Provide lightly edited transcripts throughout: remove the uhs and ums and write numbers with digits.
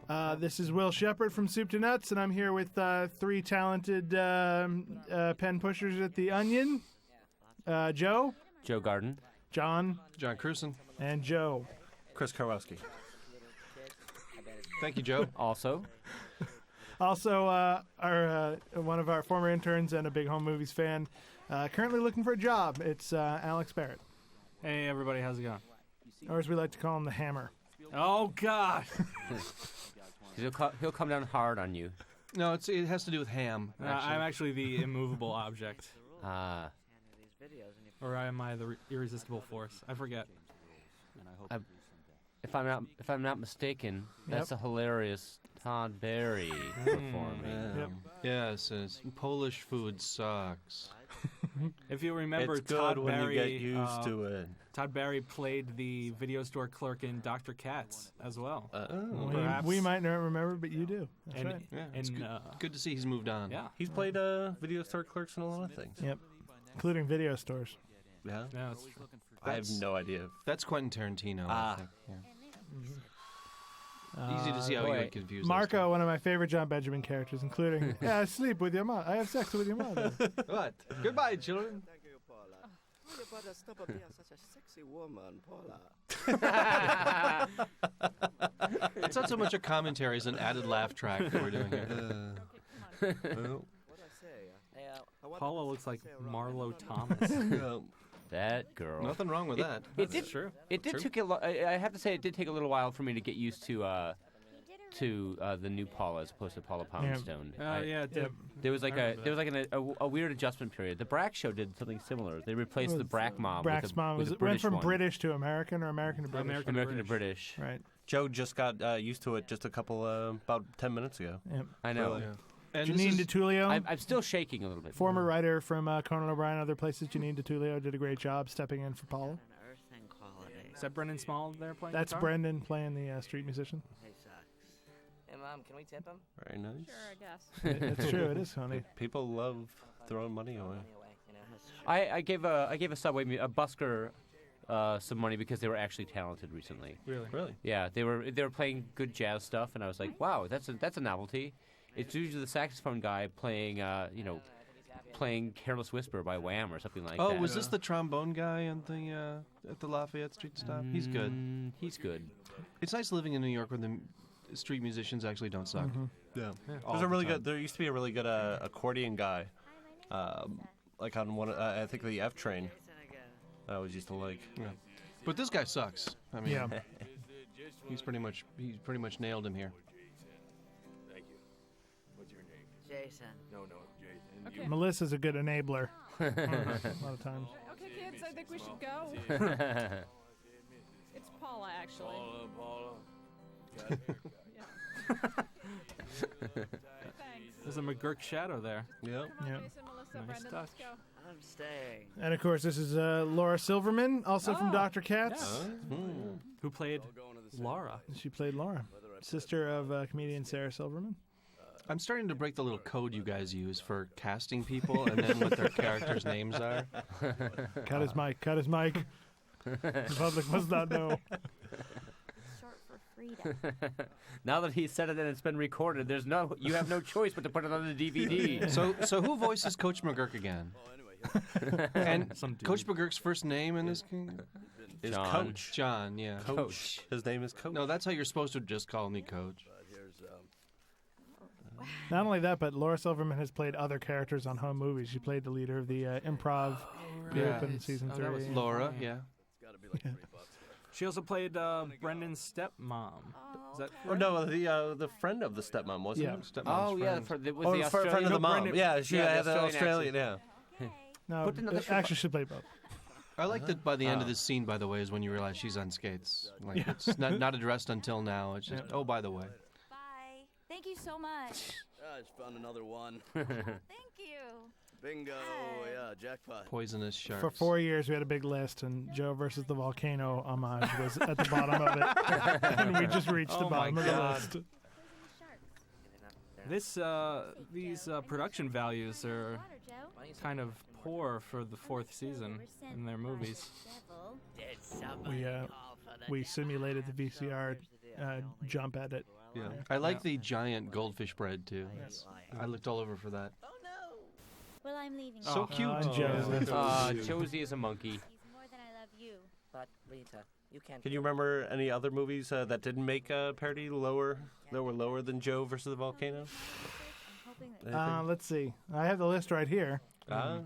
This is Will Shepard from Soup to Nuts, and I'm here with three talented pen pushers at the Onion. Joe Garden. John Krewson. and Joe. Chris Karkowski. Thank you, Joe. Also, our one of our former interns and a big home movies fan, currently looking for a job. It's Alex Barrett, Hey, everybody, how's it going? or as we like to call him, the Hammer. Oh, God! he'll come down hard on you. No, it has to do with ham. I'm actually the immovable object. Ah. Or am I the irresistible force? I forget. If I'm not mistaken, that's a hilarious Todd Barry performing. Yes, Polish food sucks. If you remember, It's good Todd when Barry, you get used to it. Todd Barry played the video store clerk in Dr. Katz as well. We might not remember, but you do. That's And- right. Yeah, it's And, good to see he's moved on. Yeah. He's played video store clerks and a lot of things. Yep, including video stores. Yeah? No, it's true. I have no idea. That's Quentin Tarantino, I think. Yeah. Easy to see how you get confused. Marco, one of my favorite John Benjamin characters, including I sleep with your mother. I have sex with your mother. What? Goodbye, children. Thank you, Paula. Will you butter stop up here? Such a sexy woman, Paula. It's not so much a commentary as an added laugh track that we're doing here. What I say? Paula looks like Marlo Thomas. That girl. Nothing wrong with that. That's true. It did take I have to say, it did take a little while for me to get used to the new Paula as opposed to Paula Poundstone. Yeah, it did. There was like a weird adjustment period. The Brack show did something similar. They replaced the Brack mom. Brack's mom with a went British from one. British to American, or American to British. American to British. Right. Joe just got used to it just a couple, about 10 minutes ago. Yep. I know. Yeah. And Janine DiTullio, I'm still shaking a little bit. former writer from Conan O'Brien and other places. Janine DiTullio did a great job stepping in for Paula. Is that Brendan Small there playing That's guitar? Brendan playing the street musician. Hey, Mom, can we tip him? Very nice. Sure, I guess. It's true. It is funny. People love throwing money away. I gave a Subway a busker some money because they were actually talented recently. Really? Yeah, they were playing good jazz stuff, and I was like, wow, that's a novelty. It's usually the saxophone guy playing playing "Careless Whisper" by Wham or something like that. Oh, was this the trombone guy at the Lafayette Street stop? He's good. He's good. It's nice living in New York where the street musicians actually don't suck. Yeah. All There's a the really time. good. There used to be a really good accordion guy, like on one. I think the F train. I always used to like. Yeah. But this guy sucks. I mean, Yeah. he's pretty much nailed him here. Jason. Okay. Melissa's a good enabler. A lot of times. Okay, kids, I think we should go. It's Paula, actually. Paula. Thanks. There's a McGurk shadow there. Yeah. Yeah. Jason, Melissa, Nice Brendan, let's touch. go. I'm staying. And of course, this is Laura Silverman, also from Dr. Katz. Who played Laura? She played Laura, sister of comedian Sarah Silverman. I'm starting to break the little code you guys use for casting people and then what their characters' names are. Cut his mic. Cut his mic. The public must not know. Short for freedom. Now that he said it and it's been recorded, you have no choice but to put it on the DVD. So who voices Coach McGurk again? And Some dude. Coach McGurk's first name in this Is John. Coach. John, yeah. Coach. His name is Coach. No, that's how you're supposed to just call me Coach. Not only that, but Laura Silverman has played other characters on home movies. She played the leader of the improv group Yeah. in season Oh, 3. that was Laura, yeah. She also played Brendan's stepmom. Is that Oh no, the friend of the stepmom wasn't Yeah. it? Stepmom's Oh yeah, friend. was Oh, the friend Australian of the mom. Brendan- Yeah, she the had the Australian. accent. Yeah. No, Put another actually should play both. I like that by the end of this scene, by the way, is when you realize she's on skates. Like, it's not addressed until now. It's just, oh, by the way. Bye. Thank you so much. I just found another one. Thank you. Bingo. Yeah, jackpot. Poisonous sharks. For 4 years, we had a big list, and Joe versus the Volcano homage was at the bottom of it. And we just reached the Oh my bottom of the God. list. These production values are kind of poor for the fourth season in their movies. We simulated the VCR jump edit Yeah. I like the giant goldfish bread too. I looked all over for that. Well, I'm leaving. So cute. Josie is a monkey. He's more than I love you. But Rita, you can't. Can you remember any other movies that didn't make parody that were lower than Joe versus the volcano? I'm hoping that Let's see. I have the list right here Ah,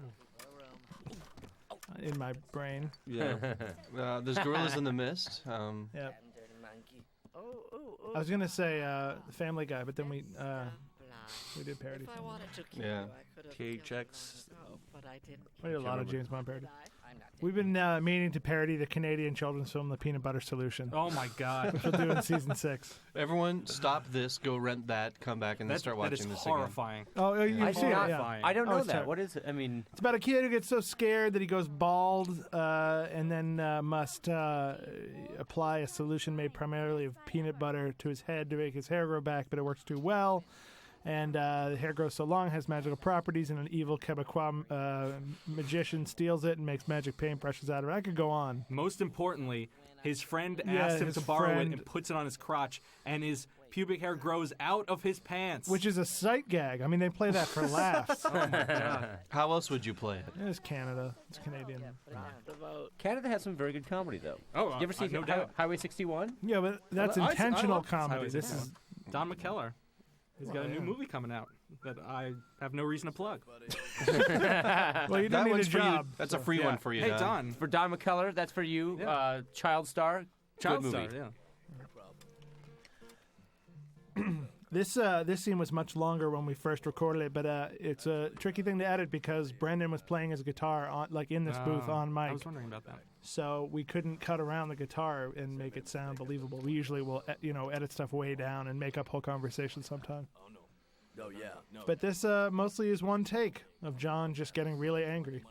in my brain. yeah. There's Gorillas in the Mist. Yep. Dirty monkey. Oh. I was gonna say Family Guy, but then we did parody. If I Family wanted to kill Yeah. you, I could have. PHX. But I didn't. Guy. We did a lot of James Bond parody. I'm not. We've been meaning to parody the Canadian children's film, The Peanut Butter Solution, Oh my God. which we'll do in season 6. Everyone, stop this. Go rent that. Come back and then start that is watching this horrifying. Oh, you I see it? not- Yeah. I don't know it's that. terrible. What is it? I mean, It's about a kid who gets so scared that he goes bald and then must apply a solution made primarily of peanut butter to his head to make his hair grow back, but it works too well. And the hair grows so long, has magical properties, and an evil Quebecois magician steals it and makes magic paintbrushes out of it. I could go on. Most importantly, his friend Yeah, asked him his to borrow friend- it and puts it on his crotch, and his pubic hair grows out of his pants. Which is a sight gag. I mean, they play that for laughs. How else would you play it? It's Canada. It's Canadian. Canada has some very good comedy, though. Oh, You ever see no doubt. Highway 61? Yeah, but that's I intentional love comedy. Highway This 61. is Don McKellar. He's got a new yeah. movie coming out that I have no reason to plug. well, you That don't need a one's for you. job. That's a free Yeah. one for you, Hey, Don. Don. For Don McKellar, that's for you. Yeah. Child Star. Child good star, movie. yeah. This scene was much longer when we first recorded it, but it's a tricky thing to edit because Brendan was playing his guitar on, like in this booth on I mic, was wondering about that. so we couldn't cut around the guitar and make it sound believable. We usually will, edit stuff way down and make up whole conversations sometimes. Oh yeah. But this mostly is one take of John just getting really angry.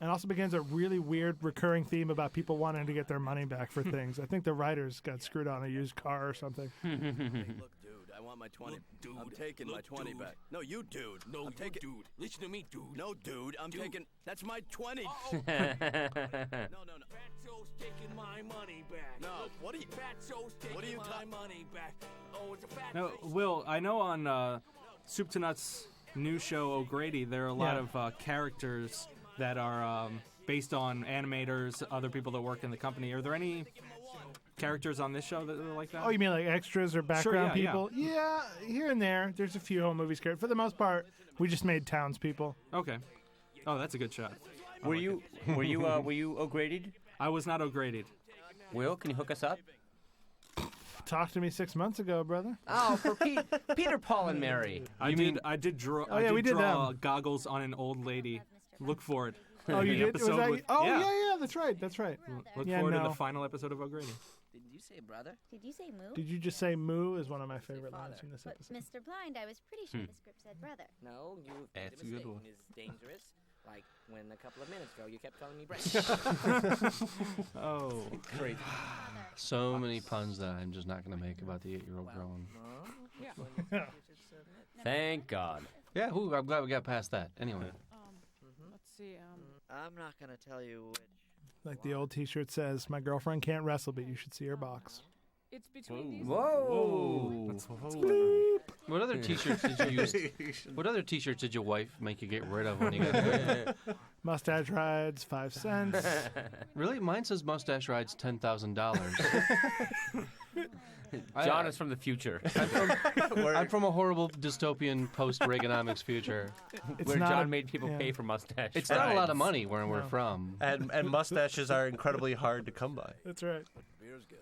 And also begins a really weird recurring theme about people wanting to get their money back for things. I think the writers got screwed on a used car or something. Look, dude, I want my 20. Dude, I'm taking my 20 dude. back. No, you, dude. No, I'm taking. dude. Listen to me, dude. No, dude. I'm Dude. taking. That's my 20. No. Fatso's taking my money back. No, what are you? Fatso's What are taking you my talking- money back. Oh, it's a fat Now, face. Will, I know on Soup to Nuts' new show O'Grady, there are a lot of characters that are based on animators, other people that work in the company. Are there any characters on this show that are like that? Oh, you mean like extras or background yeah, yeah. people? Yeah, here and there. There's a few home movies. For the most part, we just made townspeople. Okay. Oh, that's a good shot. Were you O'Grady'd? I was not O'Grady'd. Will, can you hook us up? Talk to me 6 months ago, brother. Oh, for Peter, Paul, and Mary. I did draw. Oh, yeah, we did draw them. goggles on an old lady. Look for it. Oh, you The did? Was episode that, with- oh, yeah. yeah, that's right. That's right. Look Yeah, forward to no. the final episode of O'Grady. Did you say brother? Did you say moo? Did you just say moo is one of my favorite lines from this But episode. Mr. Blind, I was pretty sure the script said brother. No, you. That's made a good mistake. one. It's dangerous. Like when a couple of minutes ago you kept calling me Brett. Oh. Great. So many puns that I'm just not going to make about the 8-year-old growing. Thank God. Yeah, I'm glad we got past that. Anyway. Let's see. I'm not gonna tell you which. Like the old T-shirt says, "My girlfriend can't wrestle, but you should see her box." It's between these. Whoa. What other T-shirts did you use? What other T-shirts did your wife make you get rid of when you got married? Mustache rides, 5 cents. Really? Mine says mustache rides $10,000. John is from the future, I'm from a horrible dystopian post-Reaganomics future. It's where not John a- made people yeah. pay for mustache. It's not a lot of rides. money where we're from. And mustaches are incredibly hard to come by. That's right. Beer's good.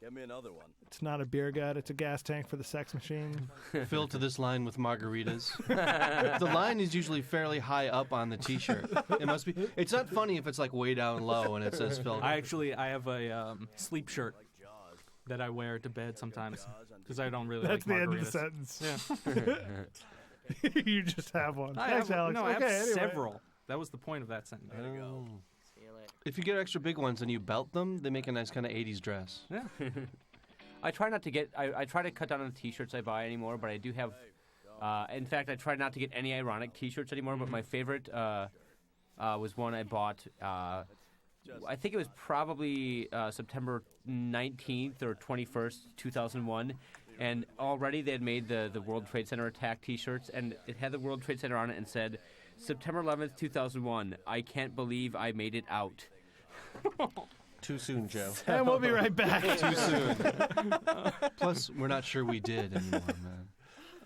Get me another one. It's not a beer gut. It's a gas tank for the sex machine. Filled to this line with margaritas. The line is usually fairly high up on the T-shirt. It must be. It's not funny if it's like way down low and it says filled. I have a sleep shirt that I wear to bed sometimes because I don't really That's like the end of margaritas. the sentence. Yeah. You just have one. I Thanks, have, Alex. no, okay, I have anyway. several. That was the point of that sentence. Feel it. If you get extra big ones and you belt them, they make a nice kind of 80s dress. Yeah. I try not to get. I try to cut down on the T-shirts I buy anymore, but I do have. In fact, I try not to get any ironic T-shirts anymore. But my favorite was one I bought. I think it was probably September 19th or 21st, 2001, And already they had made the World Trade Center attack T-shirts, and it had the World Trade Center on it and said, September 11th, 2001, I can't believe I made it out. Too soon, Joe. And we'll be right back. Too soon. Plus, we're not sure we did anymore, man.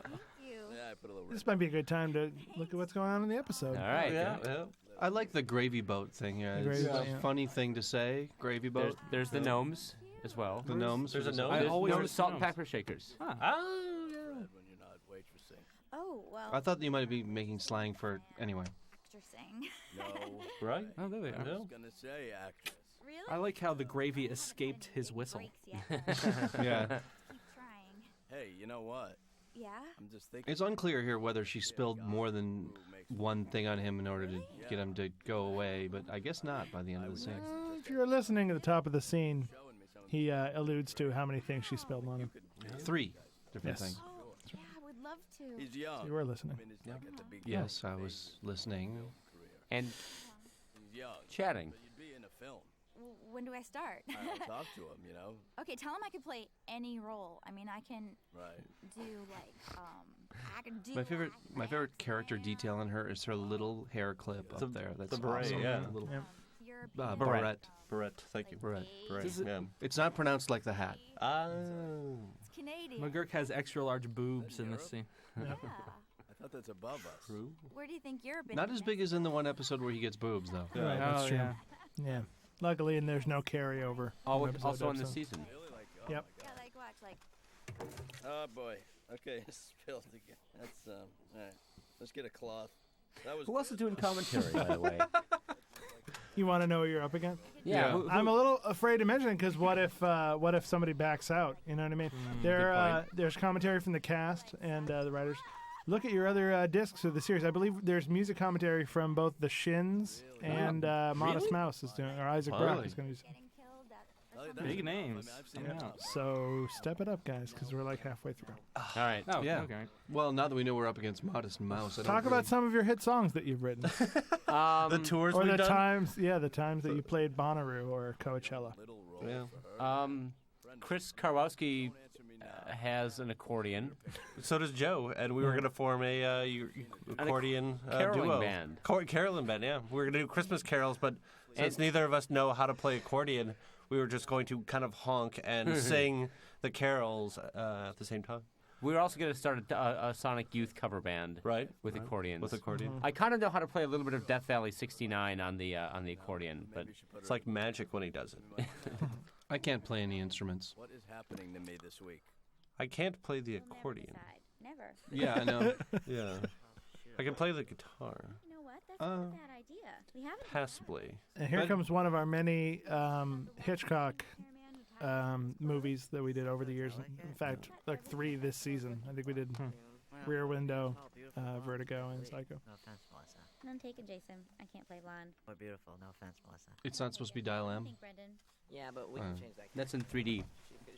Thank you. Yeah, I put a little This might be a good time to look at what's going on in the episode. All right. Yeah. I like the gravy boat thing here. The It's gravy a boat, yeah. funny thing to say, gravy boat. There's the gnomes as well. The gnomes. There's a gnome? There's always gnomes, heard salt and gnomes. pepper shakers. Oh, yeah. when you're not waitressing. Oh, well, I thought you might be making slang for anyway. actressing. No, Right? Oh, there they are. I Yeah. was gonna say actress. Really? I like how the gravy escaped his whistle. Breaks yet. Yeah. Keep trying. Hey, you know what? Yeah? I'm just thinking. It's unclear here whether she spilled more than one thing on him in order to get him to go away, but I guess not by the end of the scene. If you're listening at the top of the scene, he alludes to how many things she spilled on him. 3 different Yes. things. Oh, yeah, I would love to. He's young. You were listening. I mean, it's like at the beginning. Yes, I was listening. And He's young. chatting. So you'd be in a film. When do I start? I don't talk to him, you know? Okay, tell him I could play any role. I mean, I can Right. do like I can do My favorite character detail in her is her little hair clip up there. That's the beret, awesome. yeah. Little Yep. You're barrette. Barrett, thank you. Barrette. Barrett, yeah. It's not pronounced like the hat. It's Canadian. McGurk has extra large boobs in this scene. Yeah. I thought that's above us. True. Where do you think Europe is? Not as big as in the one episode where he gets boobs, though. Right, that's Oh, true. yeah. Yeah. Luckily, and there's no carryover. from episode Also to in the episode. season. Really? Like, oh Yep. my Yeah, God. like watch, like Oh boy. Okay, spilled again. That's all right. Let's get a cloth. That was. Who else is doing commentary, by the way? You want to know what you're up against? Yeah. Yeah. I'm a little afraid to mention it because what if somebody backs out? You know what I mean? There's commentary from the cast and the writers. Look at your other discs of the series. I believe there's music commentary from both the Shins and Modest Mouse is doing, or Isaac Brock Really? is going to do. getting killed at Oh, or that's- something. Big names. I've seen Yeah. it. So step it up, guys, because we're like halfway through. All right. Oh, Yeah. okay. Well, now that we know we're up against Modest Mouse, I don't Talk really- about some of your hit songs that you've written, The tours or we've the done. times that you played Bonnaroo or Coachella. Little role Yeah. for her. Chris Karkowski has an accordion. So does Joe, and we were going to form a accordion caroling duo. band. Caroling band, yeah. We were going to do Christmas carols, but since neither of us know how to play accordion, we were just going to kind of honk and sing the carols at the same time. We were also going to start a Sonic Youth cover band, Right. with accordions. With accordion. I kind of know how to play a little bit of Death Valley '69 on the accordion, but It's like magic when he does it. I can't play any instruments. What is happening to me this week? I can't play the We'll never accordion. decide. Never. Yeah, I know. Yeah. I can play the guitar, You know what? That's not a bad idea. We haven't. passably. And here But- comes one of our many Hitchcock movies that we did over the years. In fact, like 3 this season. I think we did Rear Window, Vertigo, and Psycho. No offense, Melissa. None taken, Jason. I can't play blonde. But beautiful. No offense, Melissa. It's not supposed to be Dial I M. think Brendan. Yeah, but we can change that. that's in 3D.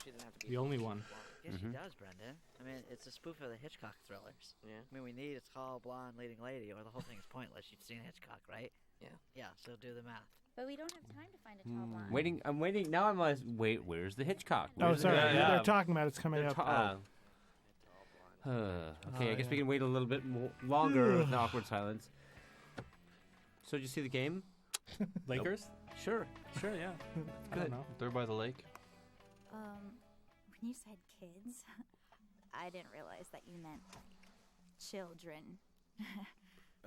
She doesn't have to be The only one. Yeah, she does, Brendan. I mean, it's a spoof of the Hitchcock thrillers. Yeah. I mean, we need a tall, blonde leading lady, or the whole thing is pointless. You've seen Hitchcock, right? Yeah. Yeah, so do the math. But we don't have time to find a tall blonde. I'm waiting. Now I'm like, wait, where's the Hitchcock? Oh, Where's the sorry. Hitchcock? They're talking about it's coming up. Okay, I guess we can wait a little bit longer with the awkward silence. So did you see the game? Lakers? Sure. Sure, yeah. I don't know. They're by the lake. When you said kids, I didn't realize that you meant children.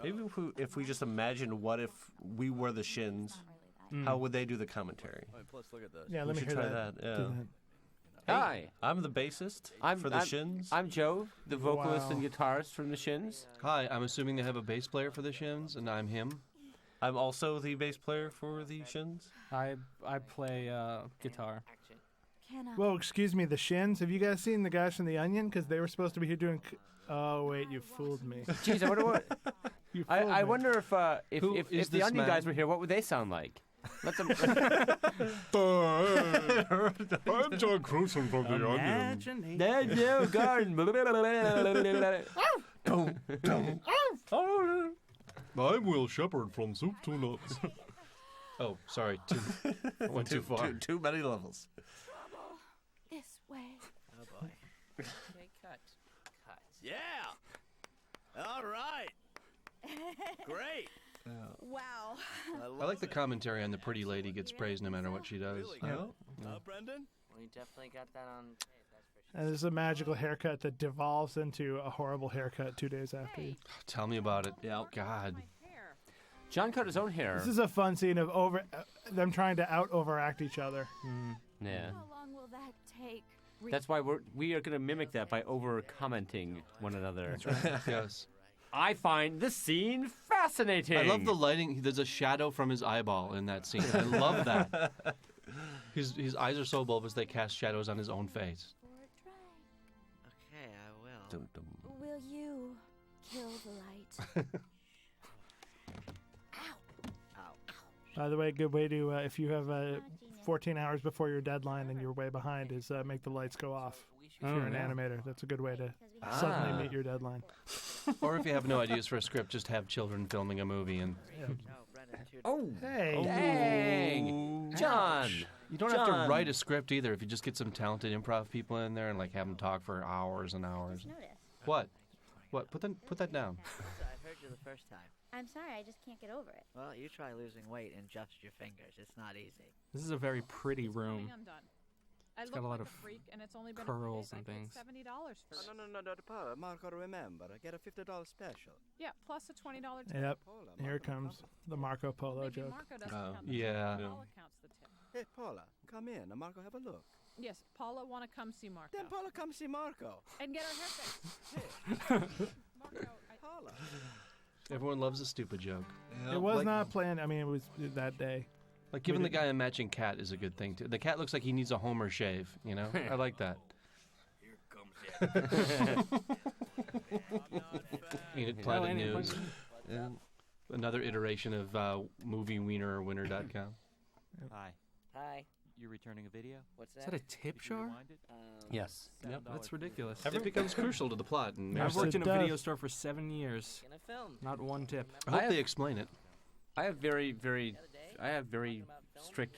Maybe if we just imagine what if we were the Shins, Not really that. how would they do the commentary? I mean, plus, look at this. Yeah, We let me should hear try that. that, Do yeah. that. Hi, I'm the bassist for the Shins. I'm Joe, the vocalist Wow. and guitarist from the Shins. Hi, I'm assuming they have a bass player for the Shins, and I'm him. I'm also the bass player for the Shins. I play guitar. Action. Can Whoa, excuse me, the Shins. Have you guys seen the guys from The Onion? Because they were supposed to be here doing. Oh wait, you fooled me. Jeez, I wonder what. You fooled I me. wonder if Who if is the this Onion man? guys were here, what would they sound like? Let them. I'm John Krewson from The Onion. No, garden. I'm Will Shepard from Soup to Nuts. Oh, sorry. Went too far. Too many levels. this way. Oh boy. Yeah. All right. Great. Wow. I like the commentary on the pretty lady gets praised no matter what she does. Really Yeah. good. Brendan? Well, you definitely got that on tape, that's for sure. And this is a magical haircut that devolves into a horrible haircut 2 days after. Tell me about it. Yeah. God. John cut his own hair. This is a fun scene of them trying to overact each other. Yeah. How long will that take? That's why we are going to mimic that by over commenting one another. That's right. Yes. I find the scene fascinating. I love the lighting. There's a shadow from his eyeball in that scene. I love that. His eyes are so bulbous they cast shadows on his own face. Okay, I will. Will you kill the light? By the way, good way to, if you have 14 hours before your deadline and you're way behind, is make the lights go off. If you're an animator, that's a good way to suddenly meet your deadline. Or if you have no ideas for a script, just have children filming a movie and. Oh, hey, dang, John! You don't have to write a script either. If you just get some talented improv people in there and like have them talk for hours and hours. What? What? Put that down. I heard you the first time. I'm sorry, I just can't get over it. Well, you try losing weight in just your fingers. It's not easy. This is a very pretty room. I'm done. I It's look got a lot like of a freak, and it's only been curls a and day. I things. paid $70 for it. No, Marco, remember, I get a $50 special. Yeah, plus a $20 tip. Yep, here it comes, the Marco Polo Maybe joke. Marco doesn't count the yeah. tip. Paula counts the tip. Hey, Paula, come in. Marco, have a look. Yes, Paula want to come see Marco. Then Paula, come see Marco. And get her hair fixed. Marco, Paula. Everyone loves a stupid joke. It was not planned. I mean, it was that day. Like giving the guy a matching cat is a good thing too. The cat looks like he needs a Homer shave. You know, I like that. Here comes Enid Planet News. Yeah. Another iteration of moviewienerwinner.com. Hi. Hi. You're returning a video? What's Is that? that a tip jar? Yes. Yep, that's ridiculous. It becomes crucial to the plot. And I've Yes, worked it in a video does. store for 7 years. Can I film? Not one tip. I hope they explain it. I have very strict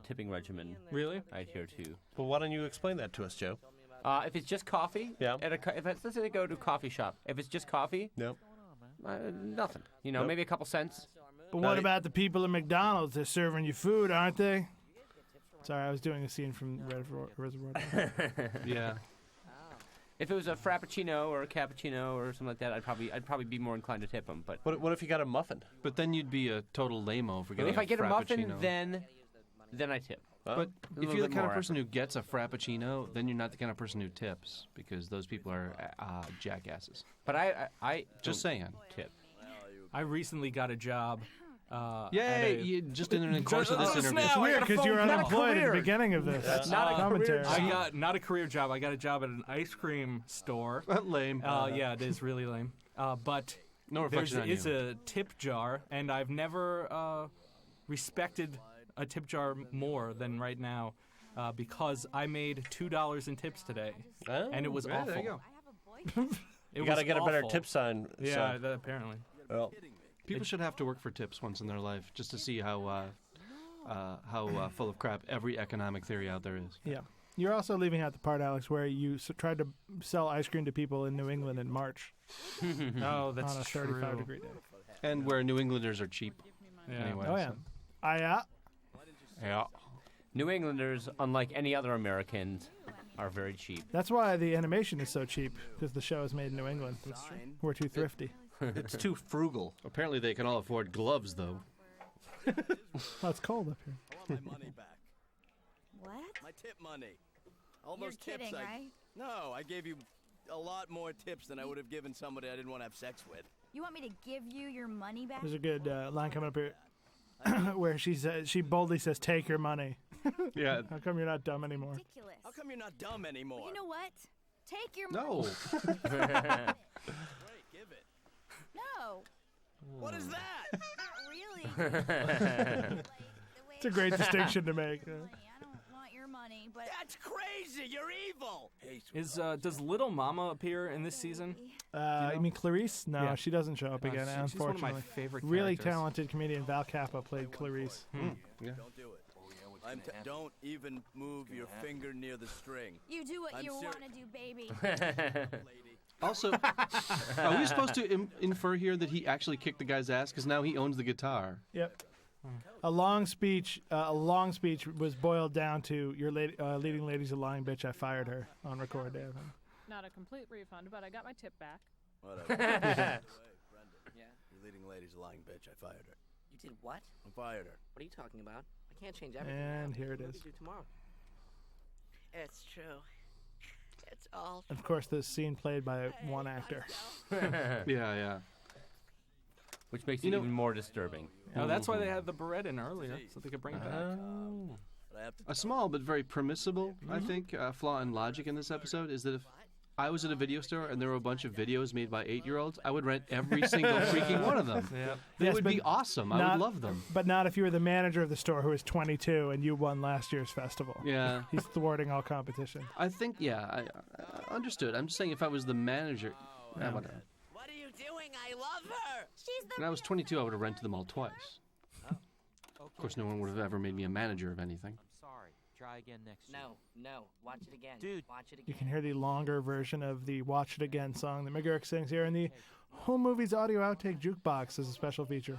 tipping regimen. Really? I adhere to. Well, why don't you explain that to us, Joe? If it's just coffee, Yeah. Let's say I go to a coffee shop. If it's just coffee, No. nothing. You know, Nope. maybe a couple cents. But what about the people at McDonald's? They're serving you food, aren't they? Sorry, I was doing a scene from Reservoir Dogs. Yeah. If it was a frappuccino or a cappuccino or something like that, I'd probably be more inclined to tip them. But What if you got a muffin? But then you'd be a total lame-o for getting if I get a muffin, frappuccino. then I tip. But A if little you're the bit kind of more person who gets a frappuccino, then you're not the kind of person who tips because those people are jackasses. But I Just don't saying. tip. I recently got a job. Yay! You just in the course of this interview. snap, It's I weird got a because you were phone call. unemployed at the career. beginning of this. That's not a commentary. I got not a career job. I got a job at an ice cream store. Lame. Yeah, it is really lame. But No there reflection on is you. a tip jar, and I've never respected a tip jar more than right now because I made $2 in tips today, and it was awful. There you go. It You got to was get a better awful. tip sign. Yeah, apparently. Well, People should have to work for tips once in their life just to see how full of crap every economic theory out there is. Yeah. You're also leaving out the part, Alex, where you tried to sell ice cream to people in New England in March Oh, that's on a true. 35-degree day. And where New Englanders are cheap. Yeah. Anyway, Oh, yeah. so- Yeah. New Englanders, unlike any other Americans, are very cheap. That's why the animation is so cheap, because the show is made in New England. We're too thrifty. it's too frugal. Apparently they can all afford gloves, though. Oh, it's cold up here. I want my money back. What? My tip money. All You're those tips kidding, right? No, I gave you a lot more tips than I would have given somebody I didn't want to have sex with. You want me to give you your money back? There's a good line coming up here where she boldly says, "Take your money." Yeah. How come you're not dumb anymore? Ridiculous. How come you're not dumb anymore? You know what? Take your No. Great, give it. No, What is that? not really. It's a great distinction to make. I don't want your money, but That's crazy. You're evil. Hey, Does Little Mama appear in this season? You mean Clarice? No, Yeah. she doesn't show up again, She's one of my unfortunately. favorite Really characters. talented comedian Val Kappa played Clarice. Yeah. don't do it. Don't even move your finger near the string. you do what I'm you seri- want to do, baby. Lady. Also, are we supposed to infer here that he actually kicked the guy's ass because now he owns the guitar? Yep. A long speech was boiled down to your leading lady's a lying bitch. I fired her on record. Not a complete refund, but I got my tip back. Whatever. Brendan. Yeah? Your leading lady's a lying bitch. I fired her. You did what? I fired her. What are you talking about? I can't change everything. And now. here it What is. do we do tomorrow? It's true. It's all Of course, this scene played by one actor. Yeah. Which makes it even more disturbing. Oh, that's why they had the Barrett in earlier, so they could bring it back. A small but very permissible, I think, flaw in logic in this episode is that if I was at a video store and there were a bunch of videos made by 8-year-olds, I would rent every single freaking one of them. Yep. They Yes, would but be awesome. I would love them. But not if you were the manager of the store who was 22 and you won last year's festival. Yeah. He's thwarting all competition. I think, I understood. I'm just saying if I was the manager. Whatever. What are you doing? I love her. She's the When I was 22, I would have rented them all twice. Of course, no one would have ever made me a manager of anything. I'm sorry. Try again next year. No. Watch it again. Dude. Watch it again. You can hear the longer version of the Watch It Again song that McGurk sings here in the Home Movies Audio Outtake Jukebox as a special feature.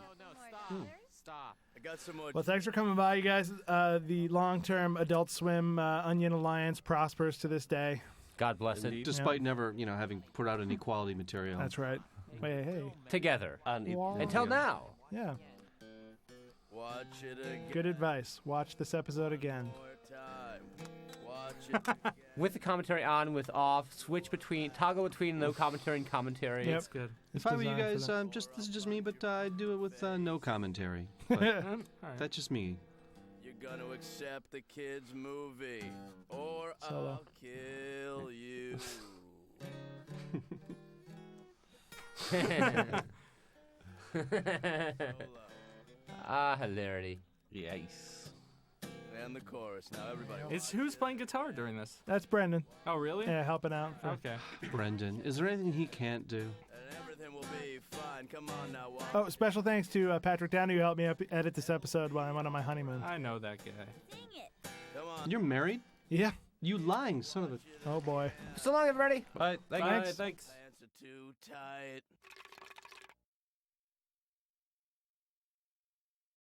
Stop. I got some more. Well, thanks for coming by, you guys. The long-term Adult Swim Onion Alliance prospers to this day. God bless it. Despite never, having put out any quality material. That's right. Hey. Together. Wow. Until now. Yeah. Watch it again. Good advice. Watch this episode again. More time. Watch it again. With the commentary on, with off, toggle between no commentary and commentary. Yep. That's good. If I were you guys, this is just me, but I'd do it with no commentary. But that's just me. You're gonna accept the kids' movie, or Solo. I'll kill you. Hilarity. Yes. And the chorus. Now everybody. Who's playing guitar during this? That's Brendan. Oh, really? Yeah, helping out. Okay. Brendan, is there anything he can't do? And everything will be fine. Come on now. Walk. Oh, special thanks to Patrick Downey who helped me edit this episode while I went on my honeymoon. I know that guy. Dang it. Come on. You're married? Yeah. You lying son of a... Oh, boy. So long, everybody. Bye. Bye. Thanks. Pants are too tight.